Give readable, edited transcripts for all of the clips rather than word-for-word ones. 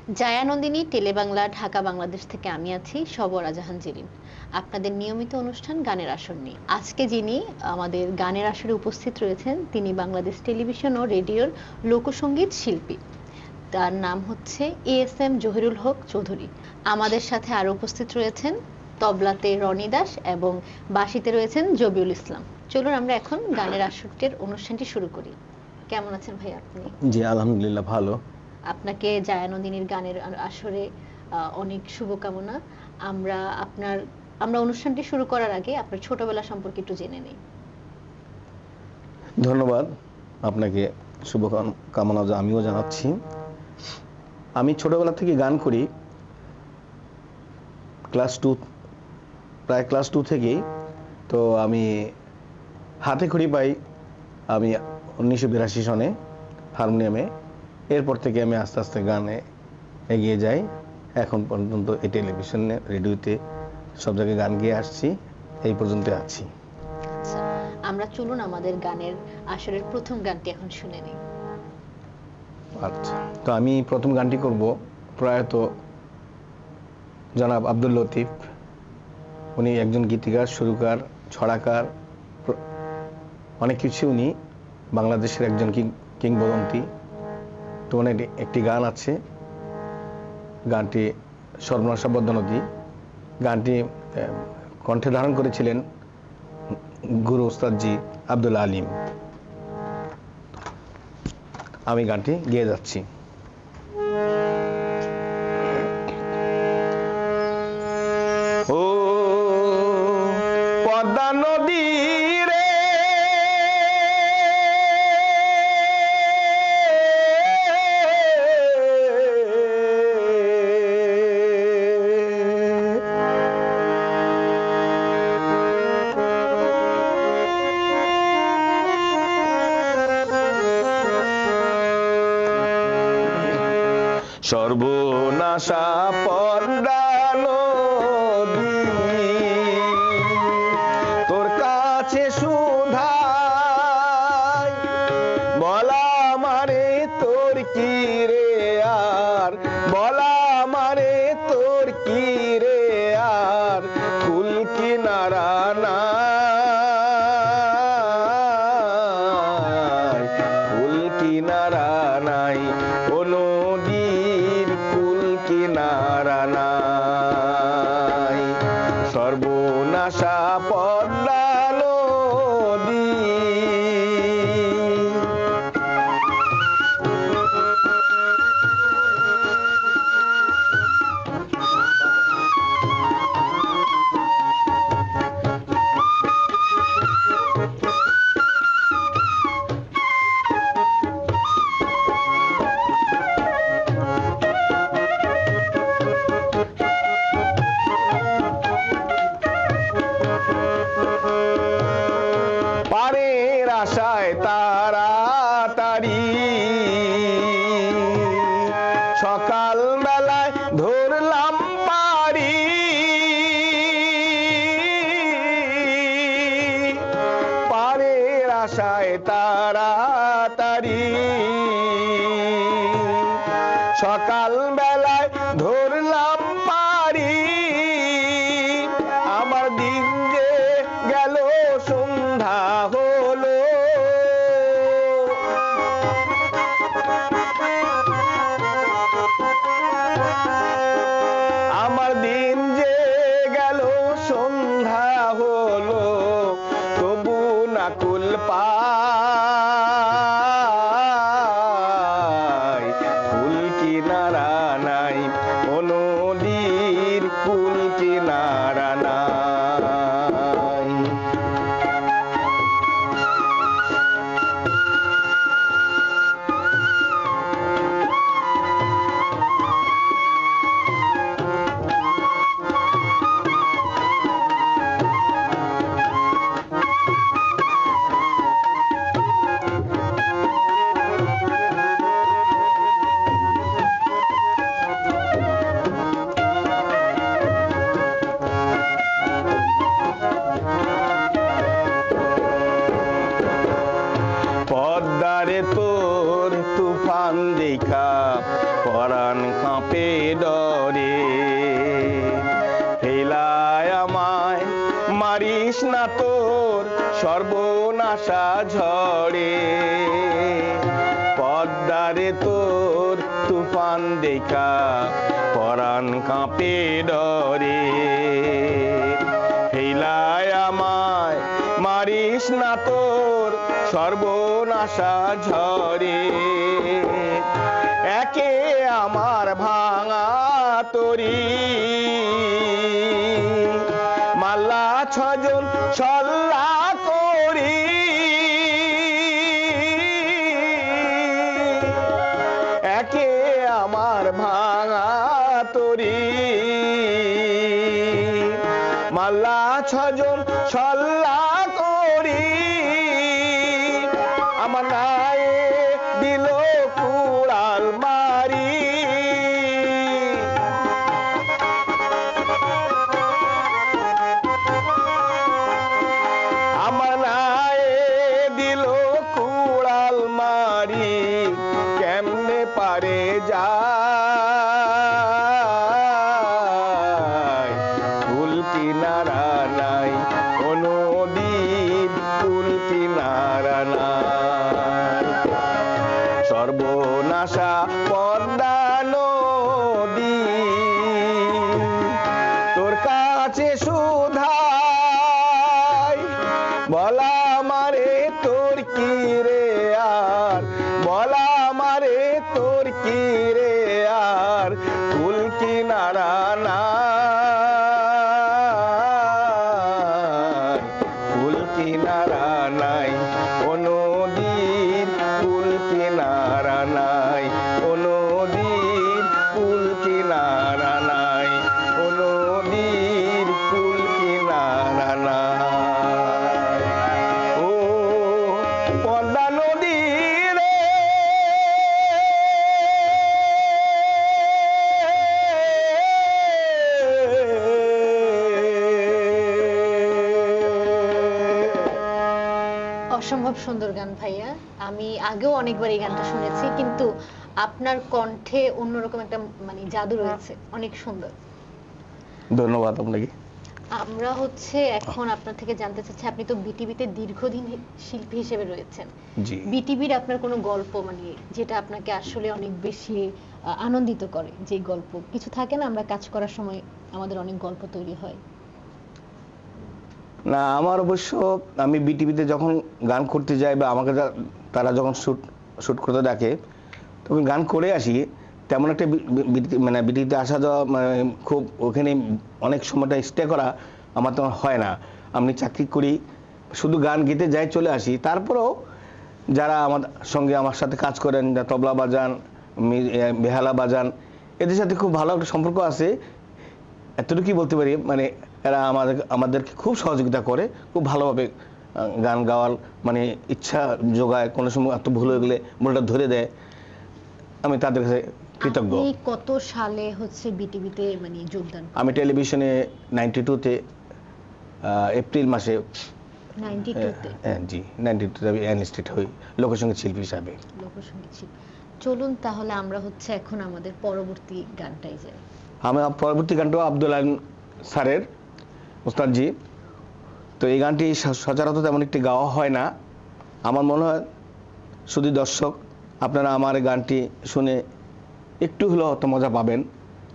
জায়ানন্দিনী টেলিবাংলা ঢাকা বাংলাদেশ থেকে আমি আছি সবরা জাহান জেরিন। আপনাদের নিয়মিত অনুষ্ঠান গানের আসর নিয়ে আজকে যিনি আমাদের গানের আসরে উপস্থিত রয়েছেন তিনি বাংলাদেশ টেলিভিশন ও রেডিওর লোকসঙ্গীত শিল্পী। তার নাম হচ্ছে এএসএম জহিরুল হক চৌধুরী। আমাদের সাথে আরো উপস্থিত রয়েছেন তবলাতে রনি দাস এবং বাঁশিতে রয়েছেন জবিউল ইসলাম। চলুন আমরা এখন গানের আসরের অনুষ্ঠানটি শুরু করি। কেমন আছেন ভাই আপনি? জি আলহামদুলিল্লাহ ভালো। আপনাকে জায়ানন্দিনীর গানের আসরে অনেক শুভকামনা। আমরা অনুষ্ঠানটি শুরু করার আগে আপনার ছোটবেলা সম্পর্কে একটু জেনে নেই। ধন্যবাদ আপনাকে, শুভকামনা আমিও জানাচ্ছি। আমি ছোটবেলা থেকে গান করি, প্রায় ক্লাস 2 থেকেই। তো আমি হাতে খড়ি পাই আমি 1982 সনে হারমোনিয়ামে। এরপর থেকে আমি আস্তে আস্তে গানে এগিয়ে যাই। এখন পর্যন্ত এই টেলিভিশনে রেডিওতে সব জায়গায় গান গেয়ে আসছি, এই পর্যন্ত আছি। আচ্ছা, আমরা চলুন আমাদের গানের আসরের প্রথম গানটি এখন শুনে নিই। আচ্ছা, তো আমি প্রথম গানটি করব প্রয়াত জনাব আব্দুল লতিফ। উনি একজন গীতিকার, সুরকার, ছড়াকার, অনেক কিছু। উনি বাংলাদেশের একজন কিংবদন্তি। তো অনেক একটি গান আছে, গানটি সর্বনাশা বদ্ধ নদী। গানটি কণ্ঠে ধারণ করেছিলেন গুরু ওস্তাদজি আব্দুল আলিম। আমি গানটি গেয়ে যাচ্ছি। ও পদ্মা নদী রে, সর্বনাশা পদ্মা নদী, তোর কাছে সুধাই বলা মারে তোর কি রে আর, বলা মারে তোর কি রে আর, কুল কিনারা নাই, কুল কিনারা নাই, ও নদীর কুল কিনারা নাই। সর্বনাশা পদ্মা নদী। পারের আশায় তাড়াতাড়ি সকাল বেলায় ধরলাম পারি, পারের আশায় তাড়াতাড়ি সকাল বেলায় ধরলাম পারি। আমার দিন যে গেল সন্ধ্যা হলো, আমার দিন যে গেল সন্ধ্যা হলো, তবু না কুল পাই, কুল কিনারা নাই, ও নদীর কুল কিনারা নাই। কাঁপে ডরে হেলায় আমায় মারিস না তোর সর্বনাশা ঝড়ে পদ্মারে তোর তুফান দেখা পরাণ কাঁপে ডরে হেলায় আমায় মারিস না তোর সর্বনাশা ঝরে একে আমার ভাঙা তরি মাল্লা ছজন ছল্লা করি একে আমার ভাঙা তরি মাল্লা ছজন ছল্লা করি আমার নায়ে দিল কুড়াল মারি আমার নায়ে দিল কুড়াল মারি কেমনে পারে যায় কুল কিনারা নাই কোনো দ্বীপ কুল কিনারা নাই সর্বনাশা পদ্মা নদী তোর কাছে সুধাই বলা মারে তোর কি রে আর বলা মারে তোর কি রে আর কুল কিনারা নাই কুল কিনারা নাই কোনো দ্বীপ কুল কিনারা নাই কোনো দ্বীপ কুল কিনারা নাই কোনো দ্বীপ কুল কিনারা নাই ও পদ্মা নদী রে অসম্ভব সুন্দর গান ভাইয়া, আমি আগেও অনেকবার এই গানটা শুনেছি, কিন্তু আপনার কণ্ঠে অন্যরকম একটা মানে জাদু রয়েছে, অনেক সুন্দর। ধন্যবাদ আপনাকে। আমরা হচ্ছে এখন আপনার থেকে জানতে চাচ্ছি, আপনি তো বিটিভিতে দীর্ঘদিন শিল্পী হিসেবে রয়েছেন, জি বিটিভির আপনার কোনো গল্প মানে যেটা আপনাকে আসলে অনেক বেশি আনন্দিত করে, যে গল্প কিছু থাকে না, আমরা কাজ করার সময় আমাদের অনেক গল্প তৈরি হয়। না আমার অবশ্য আমি বিটিভিতে যখন গান করতে যাই বা আমাকে তারা যখন শুট করতে ডাকে তখন গান করে আসি, তেমন একটা মানে বিটিভিতে আসা যাওয়া মানে খুব ওখানে অনেক সময়টা স্টে করা আমার তেমন হয় না। আমি চাকরি করি, শুধু গান গেতে যাই চলে আসি। তারপরেও যারা আমার সঙ্গে আমার সাথে কাজ করেন, তবলা বাজান, বেহালা বাজান, এদের সাথে খুব ভালো একটা সম্পর্ক আছে। এতটুকুই বলতে পারি, মানে এরা আমাদেরকে খুব সহযোগিতা করে, খুব ভালোভাবে গান গাওয়ার মানে ইচ্ছা যোগায়, কোনো সময় এত ভুল হয়ে গেলে ভুলটা ধরে দেয়, আমি তাদের কাছে কৃতজ্ঞ। আপনি কত সালে হচ্ছে বিটিভিতে মানে যোগদান? আমি টেলিভিশনে 92-তে এপ্রিল মাসে 92-তে? জি 92-তে আমি এনলিস্টেড হই লোকসঙ্গীত শিল্পী হিসাবে। লোকসঙ্গীত শিল্পী। চলুন তাহলে আমরা হচ্ছে এখন আমাদের পরবর্তী গানটাই যাই। আমার পরবর্তী গানটাও আব্দুল আলীম স্যারের, ওস্তাদজি। তো এই গানটি সচরাচর তেমন একটি গাওয়া হয় না। আমার মনে হয় শুধু দর্শক আপনারা আমার গানটি শুনে একটু হলেও হয়তো মজা পাবেন।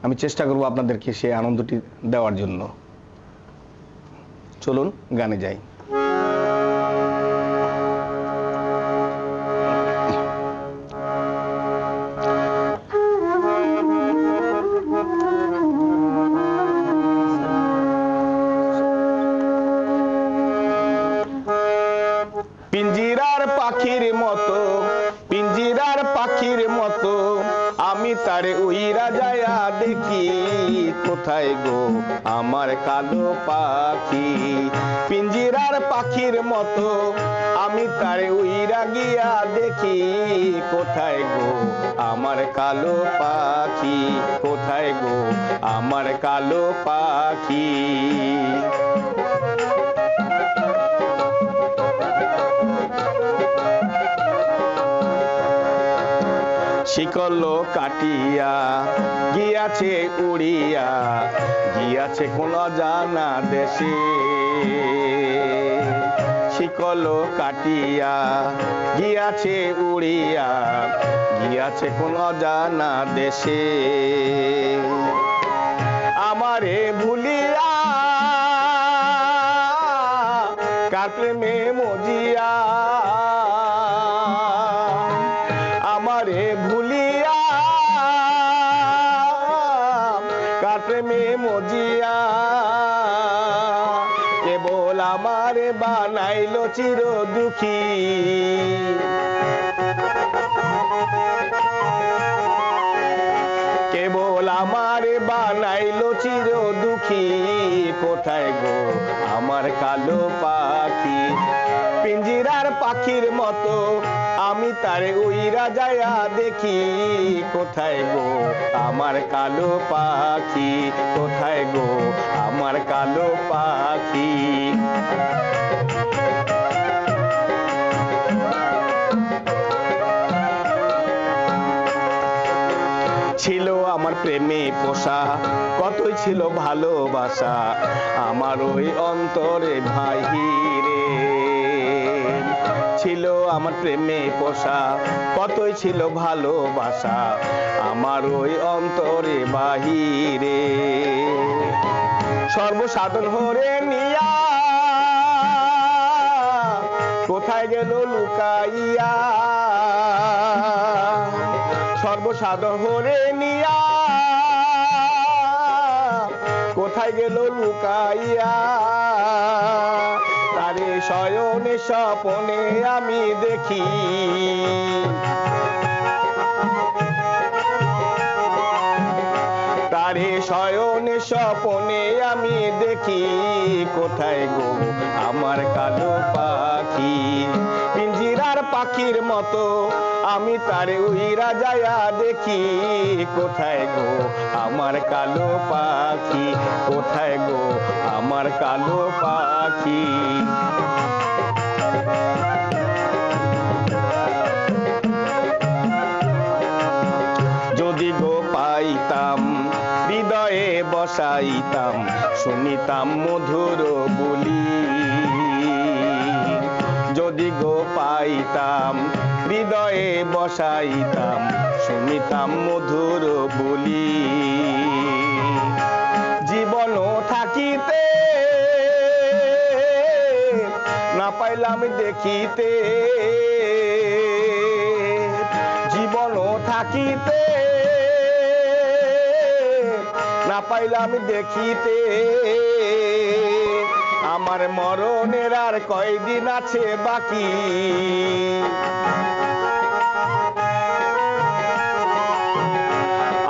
আমি চেষ্টা করব আপনাদেরকে সেই আনন্দটি দেওয়ার জন্য। চলুন গানে যাই। পিঞ্জিরার পাখির মতো, পিঞ্জিরার পাখির মতো আমি তারে উইরা যায়া দেখি, কোথায় গো আমার কালো পাখি। পিঞ্জিরার পাখির মতো আমি তারে উইরা গিয়া দেখি, কোথায় গো আমার কালো পাখি, কোথায় গো আমার কালো পাখি। শিকল কাটিয়া গিয়াছে উড়িয়া গিয়াছে কোন অজানা দেশে শিকল কাটিয়া গিয়াছে উড়িয়া গিয়াছে কোন অজানা দেশে আমারে ভুলিয়া কার প্রেমে মজিয়া আমারে ভুলিয়া কার প্রেমে মজিয়া কেবল আমারে বানাইলো চির দুঃখী কেবল আমারে বানাইলো চির দুঃখী কোথায় গো আমার কালো পাখি পিঞ্জিরার পাখির মতো আমি তারে উইরা যায়া দেখি কোথায় গো আমার কালো পাখি কোথায় গো আমার কালো পাখি ছিল আমার প্রেমে পোষা কতই ছিল ভালোবাসা আমার ওই অন্তরে ভাইরে ছিল আমার প্রেমে পোষা কতই ছিল ভালোবাসা আমার ওই অন্তরে বাহিরে সর্বসাধন হরে নিয়া কোথায় গেল লুকাইয়া সর্বসাধন হরে নিয়া কোথায় গেল লুকাইয়া তারে শয়নে স্বপনে আমি দেখি তারে শয়নে স্বপনে আমি দেখি কোথায় গো আমার কালো পাখি পিঞ্জিরার পাখির মতো আমি তারে উইরা যায়া দেখি কোথায় গো আমার কালো পাখি কোথায় গো আমার কালো পাখি যদি গো পাইতাম হৃদয়ে বসাইতাম শুনিতাম মধুর বলি যদি গো পাইতাম হৃদয়ে বসাইতাম শুনিতাম মধুর বলি জীবন থাকিতে না পাইলাম দেখিতে জীবন থাকিতে না পাইলাম দেখিতে আমার মরণের আর কয়দিন আছে বাকি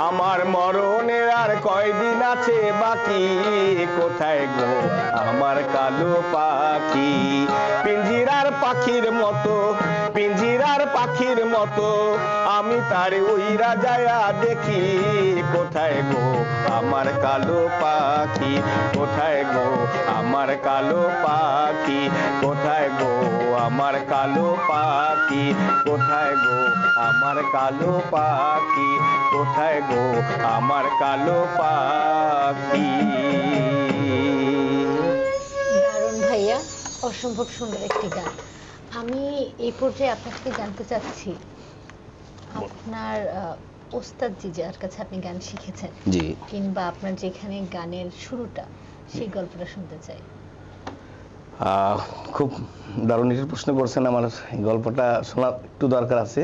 আমার মরণের আর কয়দিন আছে বাকি কোথায় গো আমার কালো পাখি পিঞ্জিরার পাখির মতো পিঞ্জিরার পাখির মতো আমি তারে উইরা যায়া দেখি কোথায় গো আমার কালো পাখি কোথায় গো আমার কালো পাখি কোথায় গো আমার কালো পাখি কোথায় গো আমার কালো পাখি কোথায় গো আমার কালো পাখি দারুণ ভাইয়া, অসম্ভব সুন্দর একটি গান। আমি এই পর্যায়ে আপনার থেকে জানতে চাচ্ছি আপনার ওস্তাদজি যার কাছে আপনি গান শিখেছেন জি কিংবা আপনার যেখানে গানের শুরুটা সেই গল্পটা শুনতে চাই। খুব দারুণ একটি প্রশ্ন করছেন, আমার গল্পটা শোনা একটু দরকার আছে,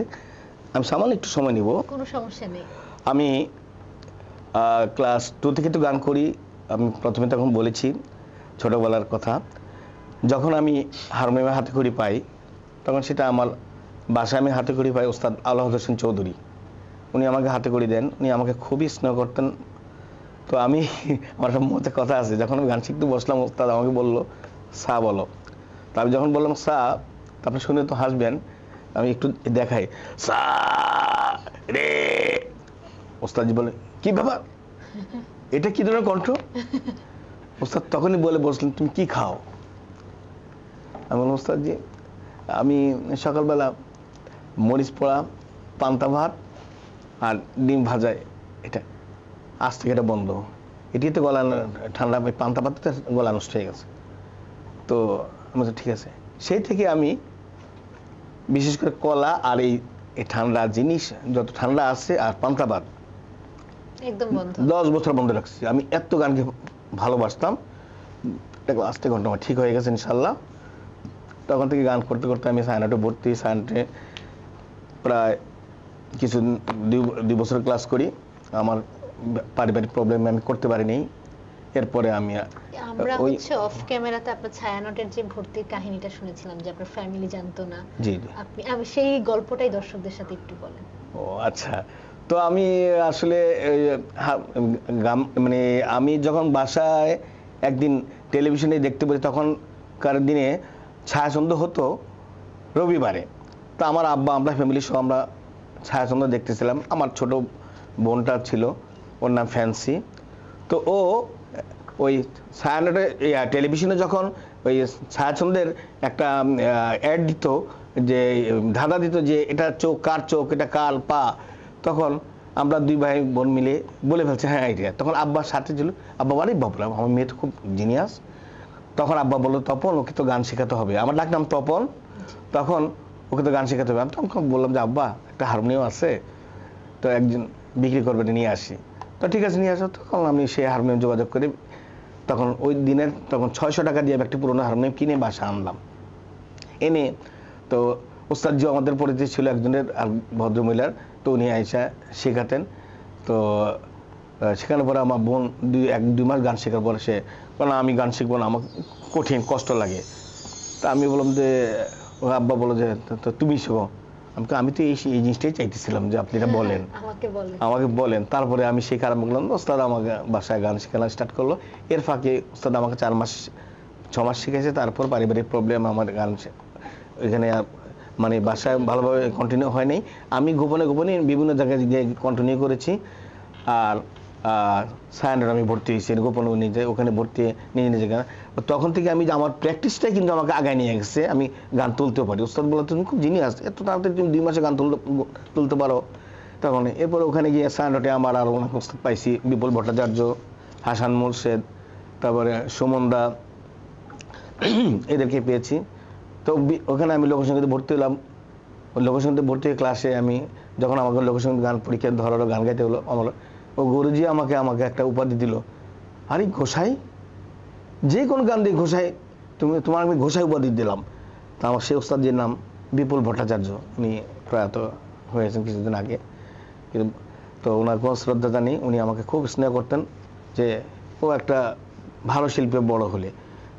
আমি সামান্য একটু সময় নিব। কোনো সমস্যা নেই। আমি ক্লাস 2 থেকে তো গান করি, আমি প্রথমে তখন বলেছি ছোটবেলার কথা। যখন আমি হারমোনিয়ামে হাতেখড়ি পাই তখন সেটা আমার বাসায় আমি হাতেখড়ি পাই ওস্তাদ আলাউদ্দিন হোসেন চৌধুরী, উনি আমাকে হাতেখড়ি দেন, উনি আমাকে খুবই স্নেহ করতেন। তো আমি আমার মধ্যে কথা আছে, যখন আমি গান শিখতে বসলাম ওস্তাদ আমাকে বললো সা বলো, তো আমি যখন বললাম সা, আপনি শুনে তো হাসবেন, আমি একটু দেখাই সা রে, ওস্তাদজি বলে কি ব্যাপার, এটা কি ধরনের কণ্ঠ? ওস্তাদ তখনই বলে বসলেন তুমি কি খাও? আমি বললাম ওস্তাদজি আমি সকালবেলা মরিচ পোড়া, পান্তা ভাত আর ডিম ভাজা, এটা আজ থেকে এটা বন্ধ, এটিতে গলা ঠান্ডা পান্তা পাতাতে গলা নষ্ট হয়ে গেছে। তো আমি ঠিক আছে, সেই থেকে আমি বিশেষ করে কলা আর এই ঠান্ডা জিনিস যত ঠান্ডা আছে আর পান্তা ভাত একদম বন্ধ, 10 বছর বন্ধ রাখছি। আমি এত গানকে ভালোবাসতাম, লাস্টে ঘন্টা আমার ঠিক হয়ে গেছে ইনশাল্লাহ। তখন থেকে গান করতে করতে আমি সায়নাটে ভর্তি, সায়নাটে প্রায় কিছু 2 বছর ক্লাস করি। আমার পারিবারিক প্রবলেমে আমি করতে পারিনি। এরপরে আমি আমরা হচ্ছে অফ ক্যামেরাতে আপনার ছায়ানটের যে ভর্তির কাহিনীটা শুনেছিলাম যে আপনার ফ্যামিলি জানতো না। জি আমি সেই গল্পটাই দর্শকদের সাথে একটু বলেন। ও আচ্ছা, তো আমি আসলে মানে আমি যখন বাসায় একদিন টেলিভিশনে দেখতে পারি, তখনকার দিনে ছায়াছন্দ হতো রবিবারে। তো আমার আব্বা, আমরা ফ্যামিলি সহ আমরা ছায়াছন্দ দেখতেছিলাম। আমার ছোট বোনটা ছিল, ওর নাম ফ্যান্সি। তো ও ওই ছায়ানটে টেলিভিশনে যখন ওই ছায়াছন্দের একটা অ্যাড দিত, যে ধাঁধা দিত যে এটা চোখ কার চোখ, এটা কার পা, তখন আমরা 2 ভাই বোন মিলে বলে ফেলছে হ্যাঁ এটা। তখন আব্বার সাথে ছিল, আব্বা বলে ভাবলাম আমার মেয়ে তো খুব জিনিয়াস। তখন আব্বা বললো তপন ওকে তো গান শেখাতে হবে, আমার ডাকনাম তপন। তখন ওকে তো গান শেখাতে হবে। আমি তখন বললাম যে আব্বা একটা হারমোনিয়াম আছে, তো একজন বিক্রি করবে, নিয়ে আসি। তো ঠিক আছে নিয়ে আসো। তখন আমি সেই হারমোনিয়াম যোগাযোগ করি। তখন ওই দিনের 600 টাকা দিয়ে একটি পুরোনো হারমোনিয়াম কিনে বাসা আনলাম। এনে তো ওস্তাদজি আমাদের পরিচিত ছিল একজনের ভদ্রমহিলার, তো উনি আইসা শেখাতেন। তো শেখানোর পরে আমার বোন 1-2 মাস গান শেখার পরে সে বলে আমি গান শিখবো না, আমার কঠিন কষ্ট লাগে। তা আমি বললাম যে আব্বা বলো যে তো তুমি শেখো। আমি তো এই জিনিসটাই চাইতেছিলাম যে আপনি এটা বলেন, আমাকে বলেন। তারপরে আমি শেখা আরম্ভ করলাম। ওস্তাদ আমাকে বাসায় গান শেখানো স্টার্ট করলো। এর ফাঁকে ওস্তাদ আমাকে 6 মাস শিখেছে। তারপর পারিবারিক প্রবলেম আমার গান এখানে মানে বাসায় ভালোভাবে কন্টিনিউ হয় নাই। আমি গোপনে গোপনে বিভিন্ন জায়গায় গিয়ে কন্টিনিউ করেছি। আর সায়নের আমি ভর্তি হয়েছি গোপনে, নিজে ওখানে ভর্তি নিজে গান। তখন থেকে আমি আমার প্র্যাকটিসটাই কিন্তু আমাকে আগায় নিয়ে গেছে, আমি গান তুলতেও পারি। ওস্তাদ বলে তুমি খুব জিনিয়াস, এত তাড়াতাড়ি তুমি 2 মাসে গান তুলতে পারো। তখন এরপর ওখানে গিয়ে সায়নটে আমার আরও অনেক ওস্তাদ পাইছি, বিপুল ভট্টাচার্য, হাসান মোর্শেদ, তারপরে সুমনদা, এদেরকে পেয়েছি। তো ওখানে আমি লোকসঙ্গীতে ভর্তি হলাম। লোকসঙ্গীতে ভর্তি হয়ে ক্লাসে আমি যখন আমাকে লোকসঙ্গীত গান পরীক্ষা ধরালো, গান গাইতে হলো, আমার ও গুরুজি আমাকে একটা উপাধি দিল, আরে ঘোষাই, যে কোনো গান দিয়ে ঘোষাই, তোমার আমি ঘোষাই উপাধি দিলাম। তা আমার সেই ওস্তাদের নাম বিপুল ভট্টাচার্য, উনি প্রয়াত হয়েছেন কিছুদিন আগে। কিন্তু তো ওনার কোনো শ্রদ্ধা জানি, উনি আমাকে খুব স্নেহ করতেন যে ও একটা ভালো শিল্পী বড় হলে।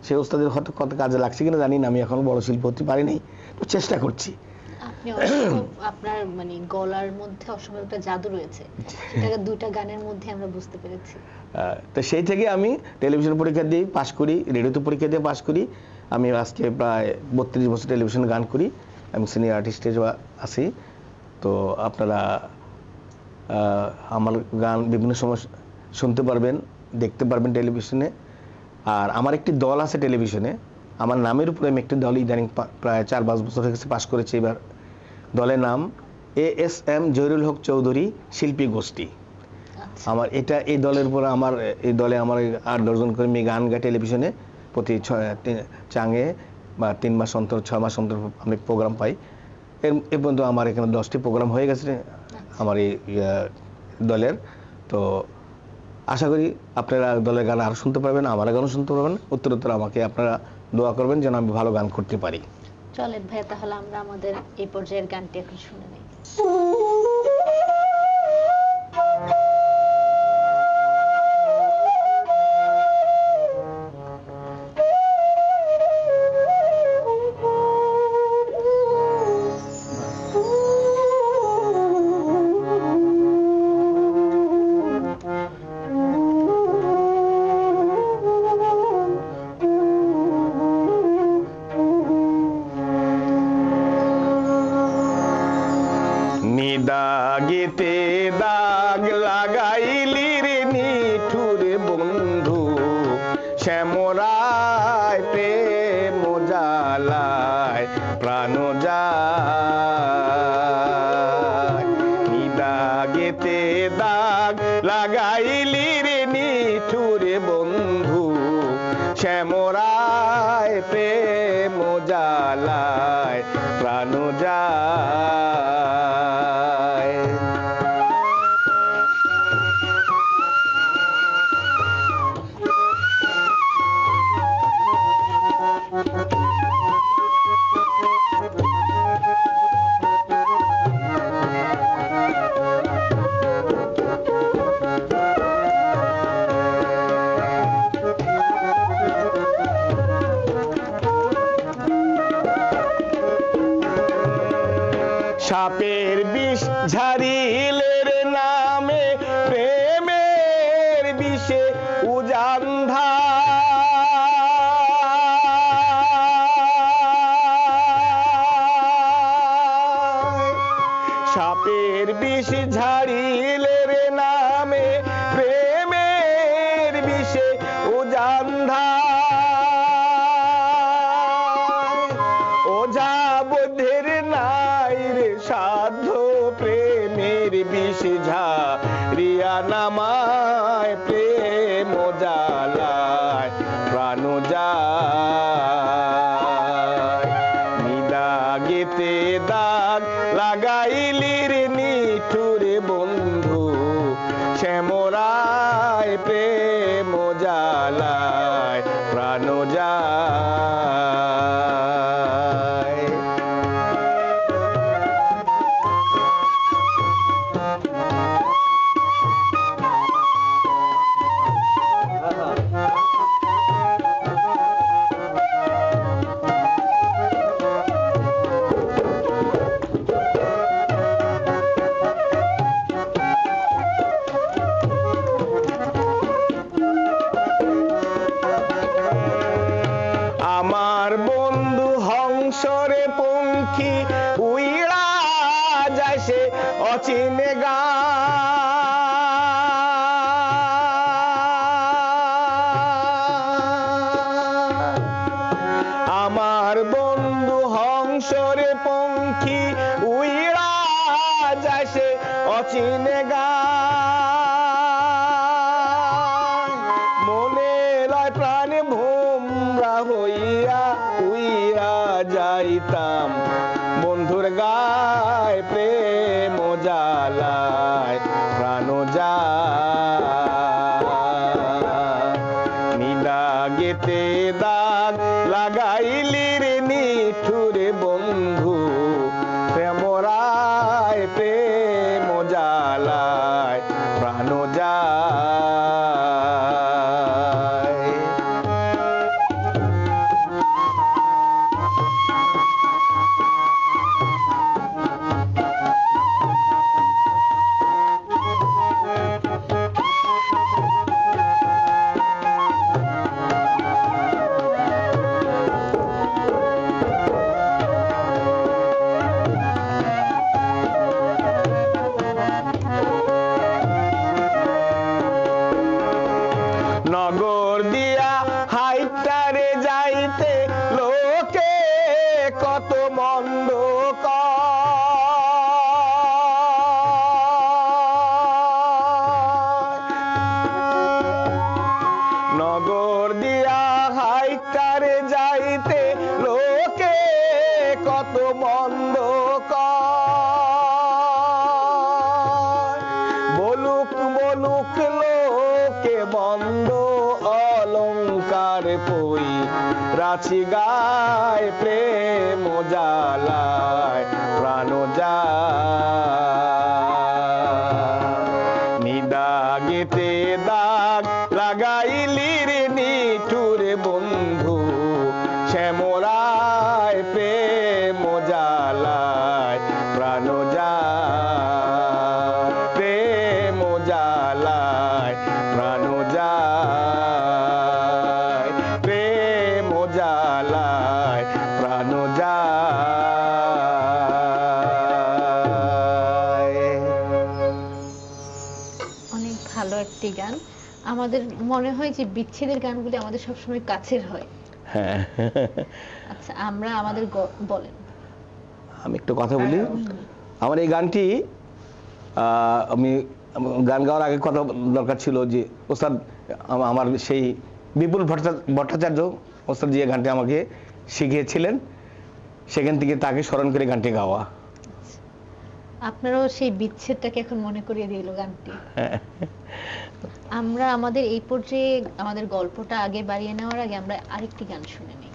সেই ওস্তাদের হয়তো কত কাজে লাগছে কিনা জানি না, আমি এখন বড় শিল্পী হতে পারিনি, তো চেষ্টা করছি। আপনার মানে গলার মধ্যে অসম্ভব একটা জাদু রয়েছে, সেটা 2টা গানের মধ্যে আমরা বুঝতে পেরেছি। তো সেই থেকে আমি টেলিভিশন পরীক্ষা দিয়ে পাশ করি, রেডিওতে পরীক্ষা দিয়ে পাশ করি। আমি আজকে প্রায় 32 বছর টেলিভিশনে গান করি, আমি সিনিয়র আর্টিস্টে আছি। তো আপনারা আমার গান বিভিন্ন সময় শুনতে পারবেন, দেখতে পারবেন টেলিভিশনে। আর আমার একটি দল আছে টেলিভিশনে, আমার নামের উপরে আমি একটি দল ইদানিং প্রায় 4-5 বছর হয়ে গেছে পাশ করেছি। এবার দলের নাম ASM জহিরুল হক চৌধুরী শিল্পী গোষ্ঠী। আমার এই দলের উপর এই দলে আমার 8-10 জন করে মেয়ে গান গায় টেলিভিশনে। প্রতি চাঙে বা 3 মাস অন্তর 6 মাস অন্তর আমি প্রোগ্রাম পাই। এর পর্যন্ত আমার এখানে 10টি প্রোগ্রাম হয়ে গেছে আমার এই দলের। তো আশা করি আপনারা দলের গান আরও শুনতে পারবেন, আমার গানও শুনতে পারবেন। উত্তরোত্তর আমাকে আপনারা দোয়া করবেন যেন আমি ভালো গান করতে পারি। চলেন ভাই, তাহলে আমরা আমাদের এই পর্যায়ের গানটি এখন শুনে নেই। দাগেতে দাগ লাগাইলি রে নিঠুর বন্ধু, শ্যামরায় প্রেম জ্বালায় প্রাণ যায়। দাগেতে লাগাইলি রে নিঠুরে বন্ধু শ্যামরায় প্রেম জ্বালায় প্রাণ যায়। সাপের বিষ ঝারিলের নামে প্রেমের বিষে উজান্ধা সাপের বিষ ঝারিলের নামে প্রেমের বিষে উজান্ধা ওঝা বুদ্ধির নাই রে সাধ্য প্রেমের বিষ ঝারিয়া নামায় প্রেম জ্বালায় প্রাণ যায়। নিদাগেতে দাগ লাগাইলি রে নিঠুরে বন্ধু শ্যামরায় প্রেম জ্বালায় প্রাণ যায়। আমার বন্ধু হংসরে পঙ্খী উইড়া যাইছে অচিনে গান। আমার বন্ধু হংসরে পঙ্খী উইড়া যাইছে অচিনে গান। মনে লয় প্রাণে ভোমরা হইয়া উইয়া যাইতাম বন্ধুর গায় প্রেম জ্বালায় প্রাণ যায়। নিদাগেতে দাগ লাগাইলি রে নিঠুরে বন্ধু শ্যামরায় প্রেম জ্বালায় প্রাণ যায়। নগর দিয়া হাইটারে যাইতে লোকে কত মন্দ নগর দিয়া হাইটারে যাইতে লোকে কত মন্দ বলুক বলুক লোকে বন্ধ অলঙ্কার পই রাছি গায় প্রেম জ্বালায় প্রাণ যায়। নিদাগেতে দাগ লাগাইলি রে নিঠুরে বন্ধু শ্যামরায় প্রেম জ্বালায় প্রাণ যায়। প্রেম জ্বালায় প্রাণ যায়। প্রেম জ্বালায় প্রাণ যায়। অনেক ভালো একটি গান। আমাদের মনে হয় যে বিচ্ছেদের গানগুলি আমাদের সবসময় কাছের হয়। হ্যাঁ, আচ্ছা, আমরা আমাদের বলেন। আমি একটু কথা বলি। আমার এই গানটি আমি গান গাওয়ার আগে কথা দরকার ছিল যে ওস্তাদ আমার সেই বিপুল ভট্টাচার্য ওস্তাদ যে গানটি আমাকে শিখিয়েছিলেন, সেখান থেকে তাকে স্মরণ করে গানটি গাওয়া। আপনারও সেই বিচ্ছেদটাকে এখন মনে করিয়ে দিল গানটি। আমরা আমাদের এই পর্যায়ে আমাদের গল্পটা আগে বাড়িয়ে নেওয়ার আগে আমরা আরেকটি গান শুনে নিই।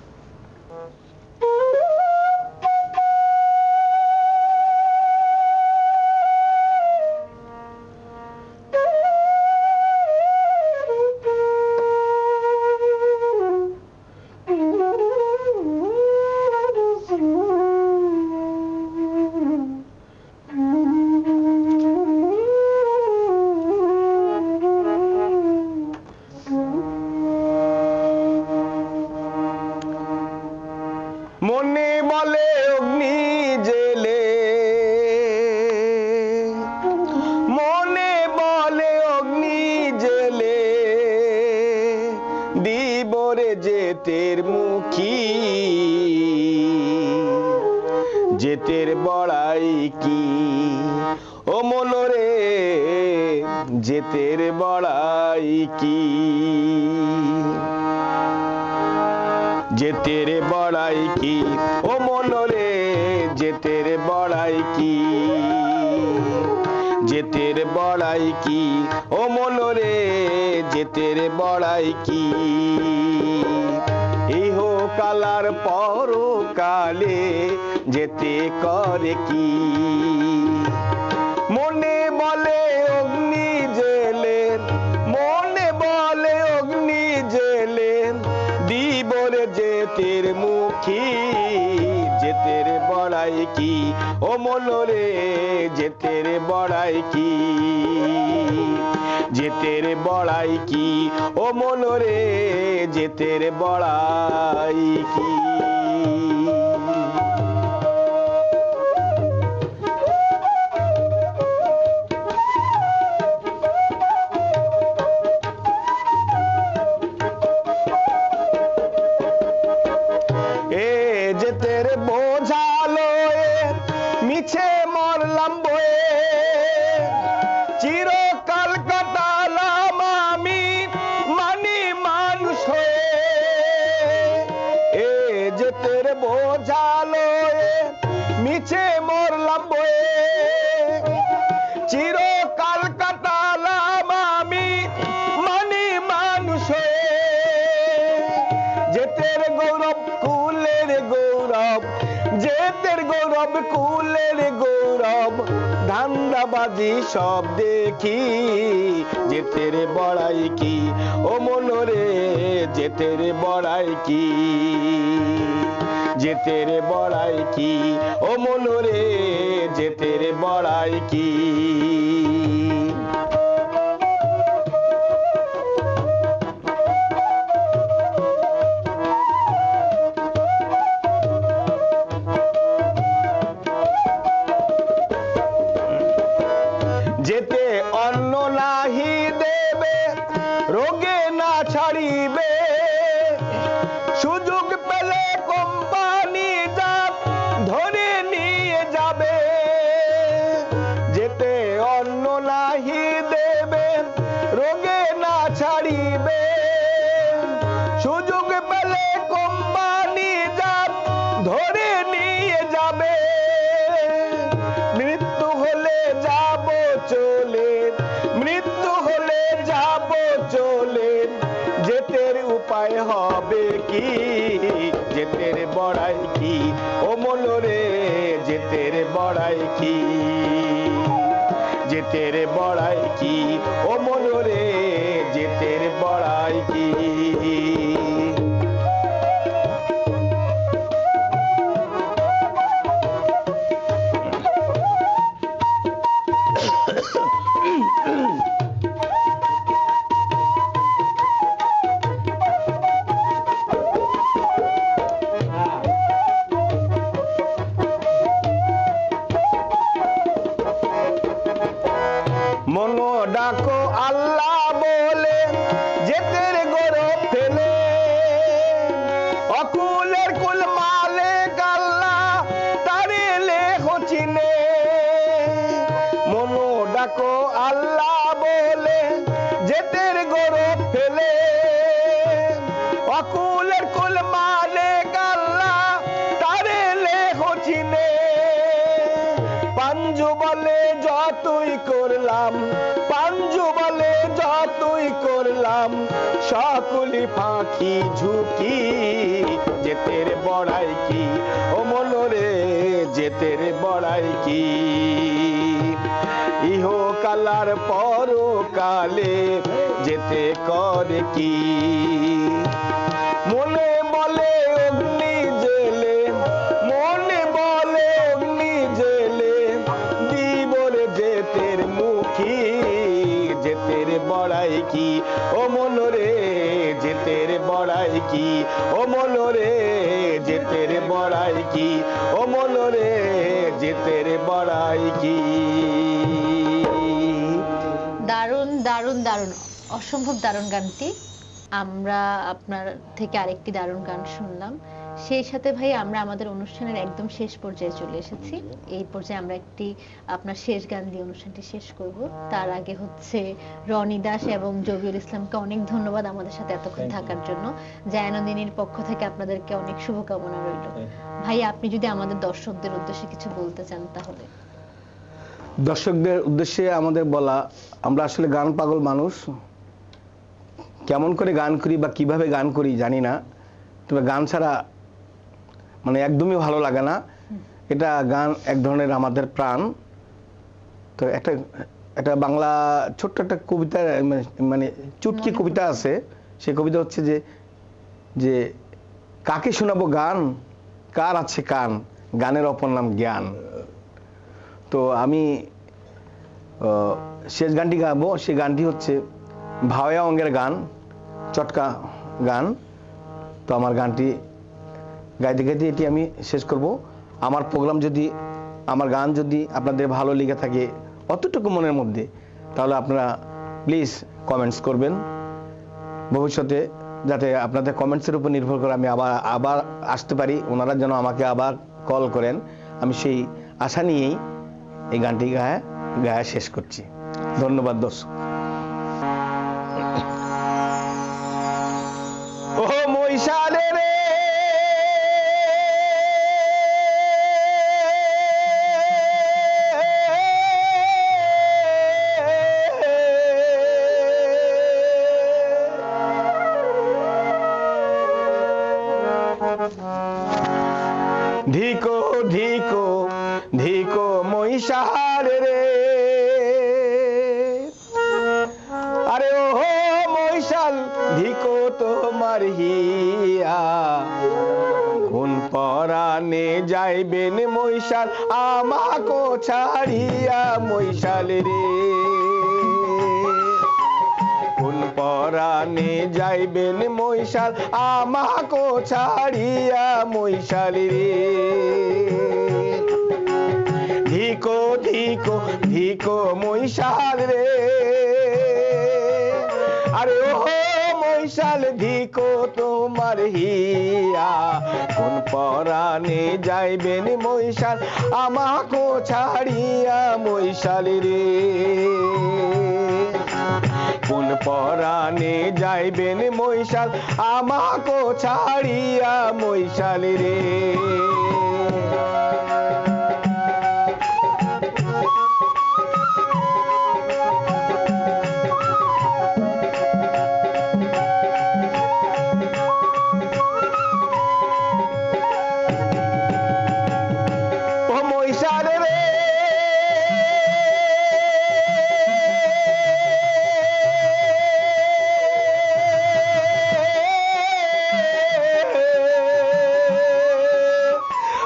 মনে বলে অগ্নি জেলে, মনে বলে অগ্নি জেলে, দিবরে যেতের মুখী, যেতের বড়াই কি ও মনরে, যেতের বড়াই কি, যেতের বড়াই কি ও মনরে, যেতের বড়াই কি, যেতের বড়াই কি ও মনরে, যেতের বড়াই কি, ইহ কালার পরকালে যেতে করে কি, মনে বলে অগ্নি জেলে, মনে বলে অগ্নি জেলে, দিবরে যেতের মুখী, যেতের বড়াই কি ও মনরে, যেতের বড়াই কি, যেতের বড়াই কি ও মনরে, যেতের বড়াই কি। যেতের বোঝালো মিছে মরলাম বয়ে, চিরকাল কাটালাম আমি মানি মানুষ হয়ে, এ যেতের বোঝালো মিছে মরলাম বয়ে, চিরকাল কাটালাম আমি মানি মানুষ হয়ে, যেতের গৌরব কুলের গৌরব, যেতের গৌরব কুলের গৌরব, ধান্দাবাজি সব দেখি, যেতের বড়াই কি ও মনরে, যেতের বড়াই কি, যেতের বড়াই কি ও মনরে, যেতের বড়াই কি। যেতে অন্ন নাহি দেবে, রোগে না ছাড়িবে, সুযোগ পেলে কোম্পানি যাব ধরে নিয়ে যাবে, যেতে অন্ন নাহি দেবে, রোগে না ছাড়িবে, সুযোগ পেলে কোম্পানি যাব ধরে নিয়ে যাবে, মৃত্যু হলে যাব চলে, মৃত্যু হলে যাব চলে, যেতের উপায় হবে কি, যেতের বড়াই কি ও মনরে, যেতের বড়াই কি, যেতের বড়াই কি ও মনরে, যেতের বড়াই কি। মনো ডাকো আল্লাহ বলে, যেতের গৌরব ফেলে গরব ফেলে অকুলের কুল মানে গাল্লা তারে লেহ চিনে পাঞ্জু বলে যতই করলাম পাঞ্জু বলে যতই করলাম সকলি ফাঁকি ঝুঁকি যেতের বড়াই কি ও মনরে যেতের বড়াই কি ইহকালার পরকালে যেতে করে কি মনে বলে অগ্নি জেলে মনে বলে অগ্নি জেলে দিবরে যেতের মুখী যেতের বড়াই কি ও মনরে যেতের বড়াই কি ও মনরে যেতের বড়াই কি ও মনরে যেতের বড়াই কি দারুণ দারুণ দারুণ অসম্ভব দারুণ গানটি আমরা আপনার থেকে আরেকটি দারুণ গান শুনলাম সেই সাথে ভাই আমরা আমাদের অনুষ্ঠানের একদম শেষ পর্যায়ে চলে এসেছি এই পর্যায়ে আমরা একটি আপনার শেষ গান দিয়ে অনুষ্ঠানটি শেষ করব তার আগে হচ্ছে রনি দাস এবং জবিউল ইসলামকে অনেক ধন্যবাদ আমাদের সাথে এতক্ষণ থাকার জন্য জায়ানন্দিনীর পক্ষ থেকে আপনাদেরকে অনেক শুভকামনা রইল ভাই আপনি যদি আমাদের দর্শকদের উদ্দেশ্যে কিছু বলতে চান তাহলে দর্শকদের উদ্দেশ্যে আমাদের বলা আমরা আসলে গান পাগল মানুষ কেমন করে গান করি বা কিভাবে গান করি জানি না তবে গান ছাড়া মানে একদমই ভালো লাগে না এটা গান এক ধরনের আমাদের প্রাণ তো একটা বাংলা ছোট্ট একটা কবিতা মানে চুটকি কবিতা আছে সেই কবিতা হচ্ছে যে কাকে শোনাবো গান কার আছে কান গানের অপর নাম জ্ঞান তো আমি শেষ গানটি গাবো সেই গানটি হচ্ছে ভাওয়া অঙ্গের গান চটকা গান তো আমার গানটি গাইতে গাইতে এটি আমি শেষ করব আমার প্রোগ্রাম যদি আমার গান যদি আপনাদের ভালো লেগে থাকে অতটুকু মনের মধ্যে তাহলে আপনারা প্লিজ কমেন্টস করবেন ভবিষ্যতে যাতে আপনাদের কমেন্টসের উপর নির্ভর করে আমি আবার আসতে পারি ওনারা যেন আমাকে আবার কল করেন আমি সেই আশা নিয়েই এই গানটি গায়া শেষ করছি ধন্যবাদ দর্শক ও মহিষালে রে ধিকো ধিকো ধিকো মহিষাল রে আরে ও মহিষাল ধিকো তোমার হিয়া কোন পরাণে যাইবেন মহিষাল আমাকো ছাড়িয়া মহিষাল রে কোন পরাণে যাইবেন মহিষাল আমাকো ছাড়িয়া মহিষাল রে ধিকো ধিকো ধিকো মহিষাল রে আরে ও মহিষাল ধিকো তোমার হিয়া কোন পরাণে যাইবেন মহিষাল আমাকো ছাড়িয়া মহিষাল রে কোন পরাণে যাইবেন মহিষাল আমাকো ছাড়িয়া মহিষাল রে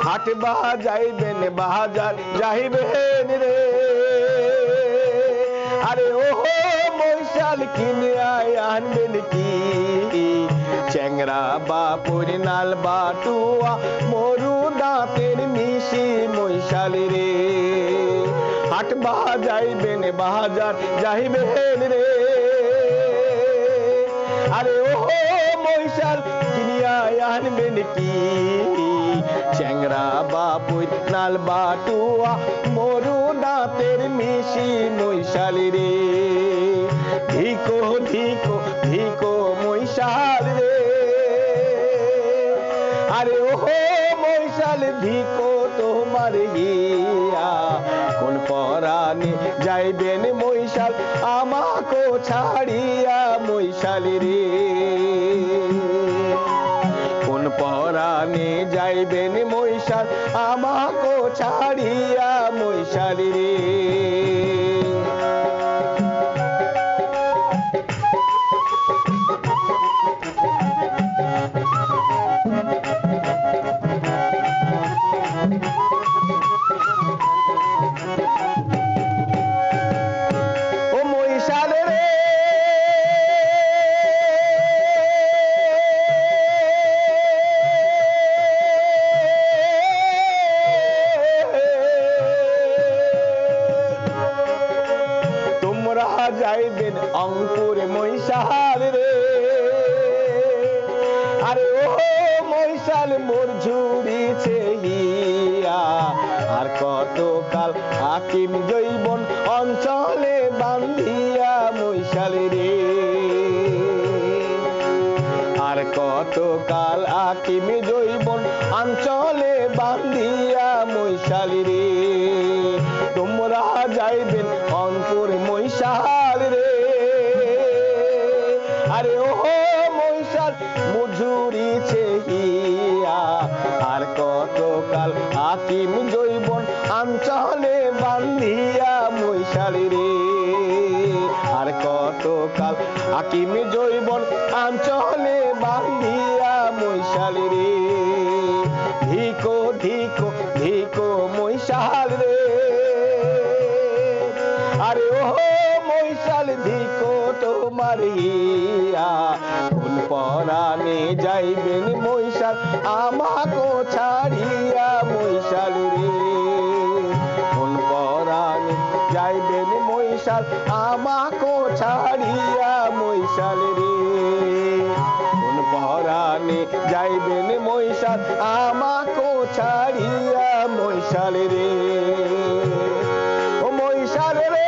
হাট বাজাইবেন বাজার যাইবেন রে আরে ও মহিষাল কিনে আনবেন কি চ্যাংরা বাপুর নাল বাটুয়া মরু দাঁতের মিশি মহিষাল রে হাট বাজাইবেন বাজার যাইবেন রে আরে ও মহিষাল কিনিয়া আনবেন কি চ্যাংরা বাপুর নাল বাটুয়া মরু দাঁতের মিশি মহিষাল রে ধিকো ধিকো ধিকো মহিষাল রে, আরে ওহো মহিষাল ধিকো তোমার হিয়া, কোন পরাণে যাইবেন মহিষাল আমাকে ছাড়িয়া মহিষাল রে, কোন পরাণে যাইবেন মহিষাল আমাকে ছাড়িয়া মহিষাল রে। যাইবেন অঙ্কুরে মহিষাল রে, আরে ও মহিষাল মোর ঝুড়িছে হিয়া, আর কতকাল হাকিম জৈবন অঞ্চলে বান্ধিয়া মহিষাল রে, আর কতকাল হাকিম জৈবন অঞ্চলে বান্ধিয়া মহিষাল রে। তোমরা যাইবেন অঙ্কুর মহিষাল রে, আরে ও মহিষাল মজুরিছে হিয়া, আর কতকাল হাকিম জৈবন অঞ্চলে বান্ধিয়া মহিষাল রে, আর কতকাল হাকিম জৈবন অঞ্চলে বান্ধিয়া মহিষাল রে। ধিকো ধিকো ধিকো মহিষাল রে, আরে ও মহিষাল ধিকো তোমার হিয়া, কোন পরাণে যাইবেন মহিষাল আমাকে ছাড়িয়া মহিষাল রে, কোন পরাণে যাইবেন মহিষাল আমাকে ছাড়িয়া মহিষাল রে, কোন পরাণে যাইবেন মহিষাল আমাকে ছাড়িয়া মহিষাল রে। ও মহিষাল রে,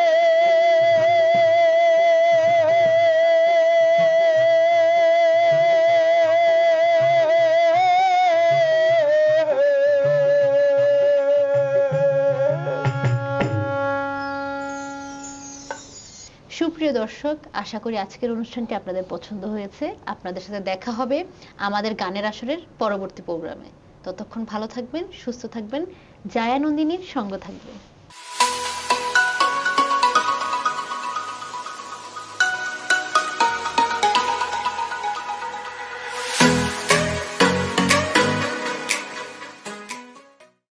সুপ্রিয় দর্শক, আশা করি আজকের অনুষ্ঠানটি আপনাদের পছন্দ হয়েছে। আপনাদের সাথে দেখা হবে আমাদের গানের আসরের পরবর্তী প্রোগ্রামে। ততক্ষণ ভালো থাকবেন, সুস্থ থাকবেন, জায়া নন্দিনীর সঙ্গ থাকবেন।